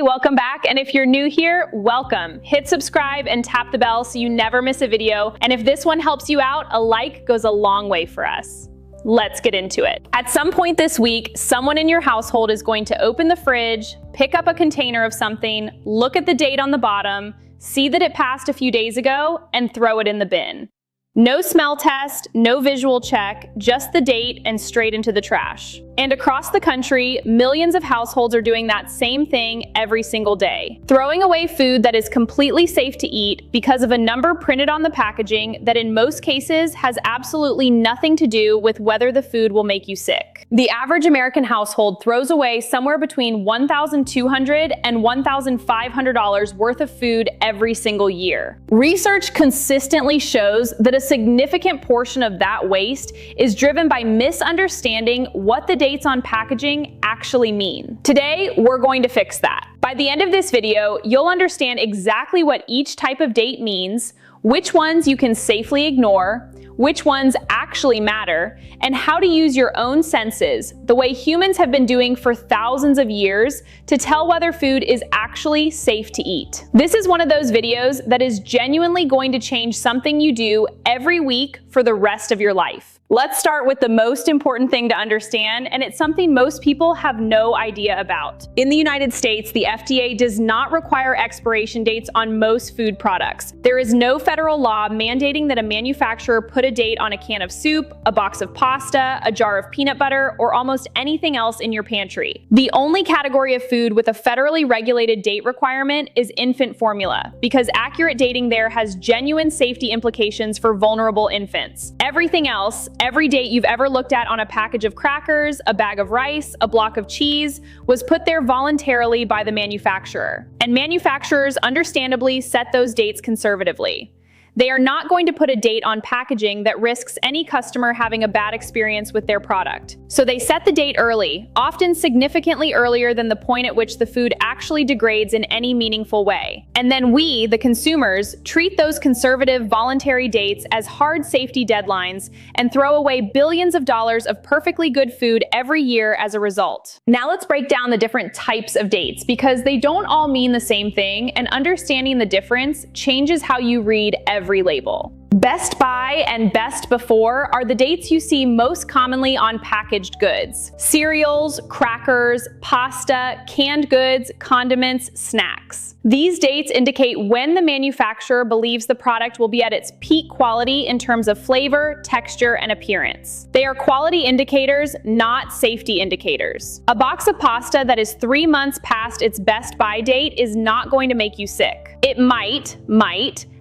welcome back. And if you're new here, welcome. Hit subscribe and tap the bell so you never miss a video. And if this one helps you out, a like goes a long way for us. Let's get into it. At some point this week, someone in your household is going to open the fridge, pick up a container of something, look at the date on the bottom, see that it passed a few days ago, and throw it in the bin. No smell test, no visual check, just the date and straight into the trash. And across the country, millions of households are doing that same thing every single day. Throwing away food that is completely safe to eat because of a number printed on the packaging that in most cases has absolutely nothing to do with whether the food will make you sick. The average American household throws away somewhere between $1,200 and $1,500 worth of food every single year. Research consistently shows that a significant portion of that waste is driven by misunderstanding what the dates on packaging actually mean. Today, we're going to fix that. By the end of this video, you'll understand exactly what each type of date means, which ones you can safely ignore, which ones actually matter, and how to use your own senses, the way humans have been doing for thousands of years, to tell whether food is actually safe to eat. This is one of those videos that is genuinely going to change something you do every week for the rest of your life. Let's start with the most important thing to understand, and it's something most people have no idea about. In the United States, the FDA does not require expiration dates on most food products. There is no federal law mandating that a manufacturer put a date on a can of soup, a box of pasta, a jar of peanut butter, or almost anything else in your pantry. The only category of food with a federally regulated date requirement is infant formula, because accurate dating there has genuine safety implications for vulnerable infants. Everything else, every date you've ever looked at on a package of crackers, a bag of rice, a block of cheese, was put there voluntarily by the manufacturer. And manufacturers understandably set those dates conservatively. They are not going to put a date on packaging that risks any customer having a bad experience with their product. So they set the date early, often significantly earlier than the point at which the food actually degrades in any meaningful way. And then we, the consumers, treat those conservative voluntary dates as hard safety deadlines and throw away billions of dollars of perfectly good food every year as a result. Now let's break down the different types of dates, because they don't all mean the same thing, and understanding the difference changes how you read every label. Best by and best before are the dates you see most commonly on packaged goods. Cereals, crackers, pasta, canned goods, condiments, snacks. These dates indicate when the manufacturer believes the product will be at its peak quality in terms of flavor, texture, and appearance. They are quality indicators, not safety indicators. A box of pasta that is 3 months past its best by date is not going to make you sick. It might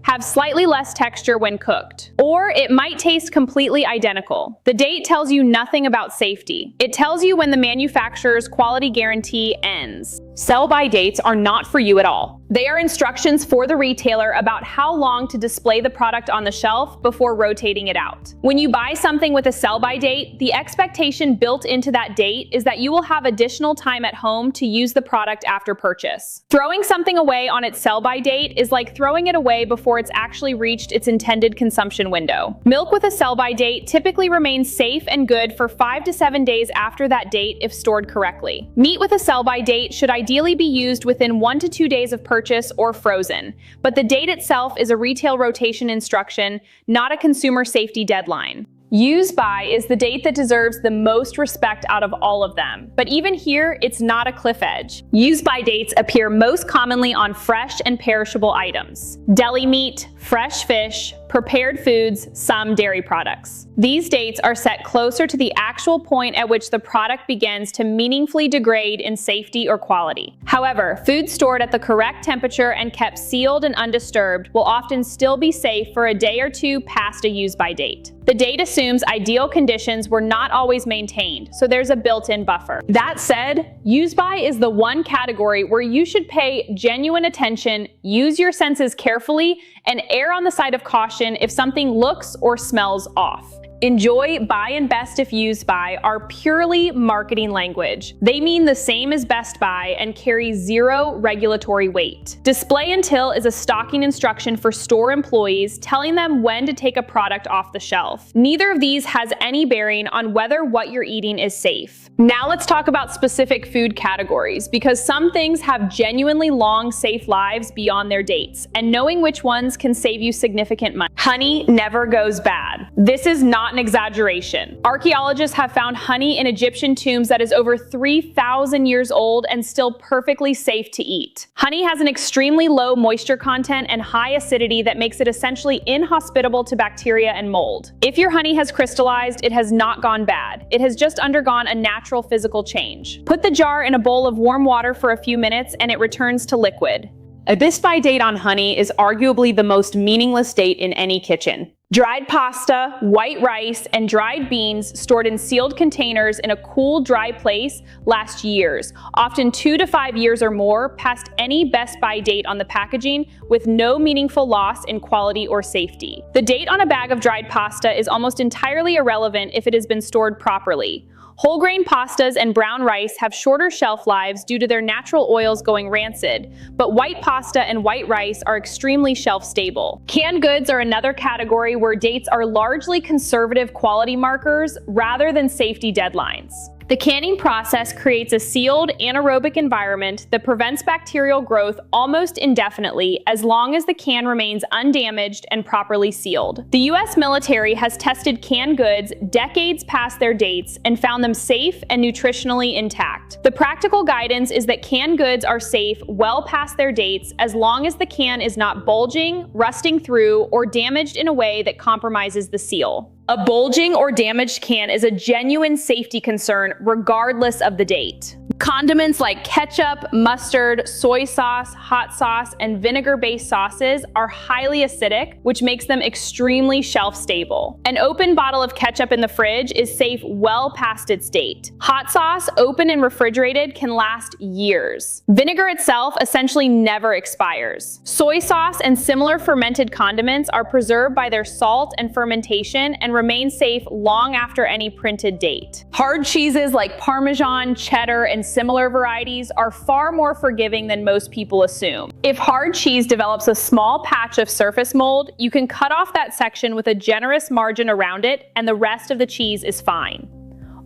have slightly less texture when cooked, or it might taste completely identical. The date tells you nothing about safety. It tells you when the manufacturer's quality guarantee ends. Sell-by dates are not for you at all. They are instructions for the retailer about how long to display the product on the shelf before rotating it out. When you buy something with a sell-by date, the expectation built into that date is that you will have additional time at home to use the product after purchase. Throwing something away on its sell-by date is like throwing it away before it's actually reached its intended consumption window. Milk with a sell-by date typically remains safe and good for 5 to 7 days after that date if stored correctly. Meat with a sell-by date should ideally be used within 1 to 2 days of purchase or frozen, but the date itself is a retail rotation instruction, not a consumer safety deadline. Use by is the date that deserves the most respect out of all of them. But even here, it's not a cliff edge. Use by dates appear most commonly on fresh and perishable items: deli meat, fresh fish, prepared foods, some dairy products. These dates are set closer to the actual point at which the product begins to meaningfully degrade in safety or quality. However, food stored at the correct temperature and kept sealed and undisturbed will often still be safe for a day or two past a use-by date. The date assumes ideal conditions were not always maintained, so there's a built-in buffer. That said, use-by is the one category where you should pay genuine attention, use your senses carefully, and err on the side of caution if something looks or smells off. enjoy, buy, and best if used by are purely marketing language. They mean the same as Best Buy and carry zero regulatory weight. Display until is a stocking instruction for store employees telling them when to take a product off the shelf. Neither of these has any bearing on whether what you're eating is safe. Now let's talk about specific food categories, because some things have genuinely long, safe lives beyond their dates, and knowing which ones can save you significant money. Honey never goes bad. This is not an exaggeration. Archaeologists have found honey in Egyptian tombs that is over 3,000 years old and still perfectly safe to eat. Honey has an extremely low moisture content and high acidity that makes it essentially inhospitable to bacteria and mold. If your honey has crystallized, it has not gone bad. It has just undergone a natural physical change. Put the jar in a bowl of warm water for a few minutes and it returns to liquid. A Best By date on honey is arguably the most meaningless date in any kitchen. Dried pasta, white rice, and dried beans stored in sealed containers in a cool, dry place last years, often 2 to 5 years or more, past any Best By date on the packaging, with no meaningful loss in quality or safety. The date on a bag of dried pasta is almost entirely irrelevant if it has been stored properly. Whole grain pastas and brown rice have shorter shelf lives due to their natural oils going rancid, but white pasta and white rice are extremely shelf stable. Canned goods are another category where dates are largely conservative quality markers rather than safety deadlines. The canning process creates a sealed, anaerobic environment that prevents bacterial growth almost indefinitely as long as the can remains undamaged and properly sealed. The US military has tested canned goods decades past their dates and found them safe and nutritionally intact. The practical guidance is that canned goods are safe well past their dates as long as the can is not bulging, rusting through, or damaged in a way that compromises the seal. A bulging or damaged can is a genuine safety concern regardless of the date. Condiments like ketchup, mustard, soy sauce, hot sauce, and vinegar-based sauces are highly acidic, which makes them extremely shelf-stable. An open bottle of ketchup in the fridge is safe well past its date. Hot sauce, open and refrigerated, can last years. Vinegar itself essentially never expires. Soy sauce and similar fermented condiments are preserved by their salt and fermentation and remain safe long after any printed date. Hard cheeses like Parmesan, cheddar, and similar varieties are far more forgiving than most people assume. If hard cheese develops a small patch of surface mold, you can cut off that section with a generous margin around it, and the rest of the cheese is fine.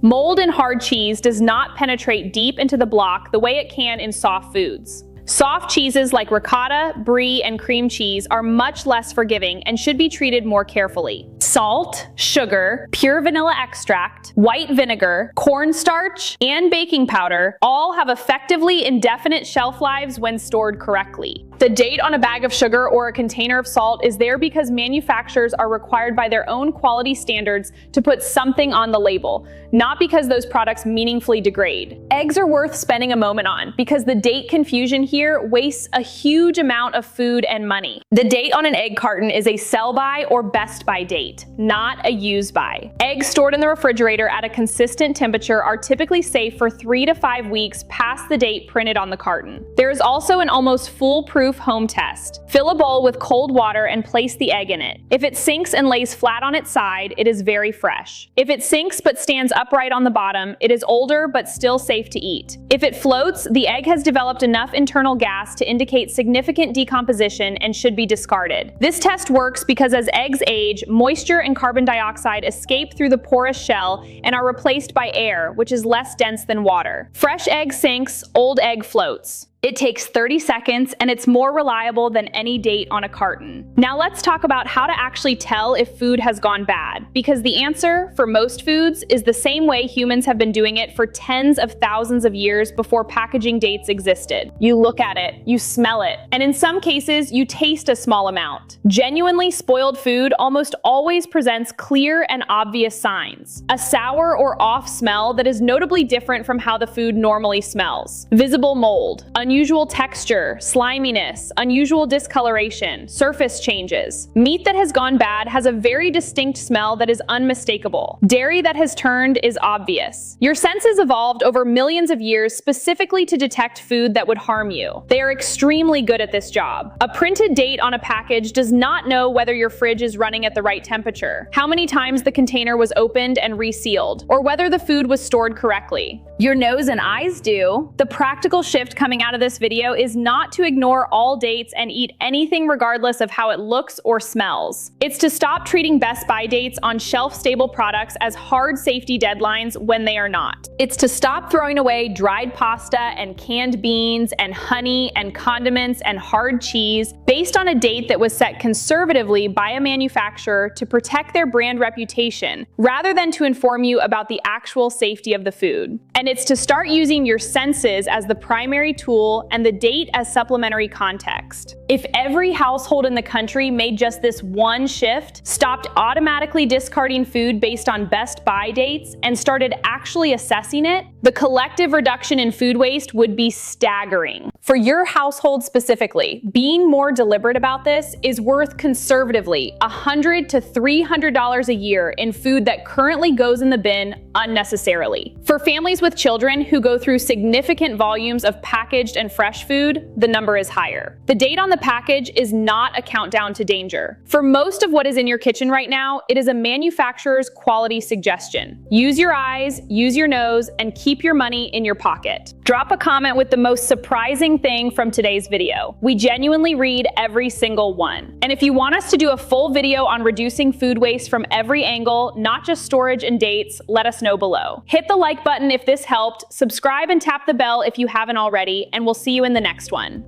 Mold in hard cheese does not penetrate deep into the block the way it can in soft foods. Soft cheeses like ricotta, brie, and cream cheese are much less forgiving and should be treated more carefully. Salt, sugar, pure vanilla extract, white vinegar, cornstarch, and baking powder all have effectively indefinite shelf lives when stored correctly. The date on a bag of sugar or a container of salt is there because manufacturers are required by their own quality standards to put something on the label, not because those products meaningfully degrade. Eggs are worth spending a moment on because the date confusion here wastes a huge amount of food and money. The date on an egg carton is a sell-by or best by date, not a use-by. Eggs stored in the refrigerator at a consistent temperature are typically safe for 3 to 5 weeks past the date printed on the carton. There is also an almost foolproof home test. Fill a bowl with cold water and place the egg in it. If it sinks and lays flat on its side, it is very fresh. If it sinks but stands upright on the bottom, it is older but still safe to eat. If it floats, the egg has developed enough internal gas to indicate significant decomposition and should be discarded. This test works because as eggs age, moisture and carbon dioxide escape through the porous shell and are replaced by air, which is less dense than water. Fresh egg sinks, old egg floats. It takes 30 seconds and it's more reliable than any date on a carton. Now let's talk about how to actually tell if food has gone bad, because the answer for most foods is the same way humans have been doing it for tens of thousands of years before packaging dates existed. You look at it, you smell it, and in some cases you taste a small amount. Genuinely spoiled food almost always presents clear and obvious signs. A sour or off smell that is notably different from how the food normally smells. Visible mold, unusual unusual texture, sliminess, unusual discoloration, surface changes. Meat that has gone bad has a very distinct smell that is unmistakable. Dairy that has turned is obvious. Your senses evolved over millions of years specifically to detect food that would harm you. They are extremely good at this job. A printed date on a package does not know whether your fridge is running at the right temperature, how many times the container was opened and resealed, or whether the food was stored correctly. Your nose and eyes do. The practical shift coming out of this video is not to ignore all dates and eat anything regardless of how it looks or smells. It's to stop treating Best By dates on shelf-stable products as hard safety deadlines when they are not. It's to stop throwing away dried pasta and canned beans and honey and condiments and hard cheese based on a date that was set conservatively by a manufacturer to protect their brand reputation, rather than to inform you about the actual safety of the food. And it's to start using your senses as the primary tool and the date as supplementary context. If every household in the country made just this one shift, stopped automatically discarding food based on Best By dates, and started actually assessing it, the collective reduction in food waste would be staggering. For your household specifically, being more deliberate about this is worth conservatively $100 to $300 a year in food that currently goes in the bin unnecessarily. For families with children who go through significant volumes of packaged and fresh food, the number is higher. The date on the package is not a countdown to danger. For most of what is in your kitchen right now, it is a manufacturer's quality suggestion. Use your eyes, use your nose, and keep your money in your pocket. Drop a comment with the most surprising thing from today's video. We genuinely read every single one. And if you want us to do a full video on reducing food waste from every angle, not just storage and dates, let us know below. Hit the like button if this helped, subscribe and tap the bell if you haven't already, and we'll see you in the next one.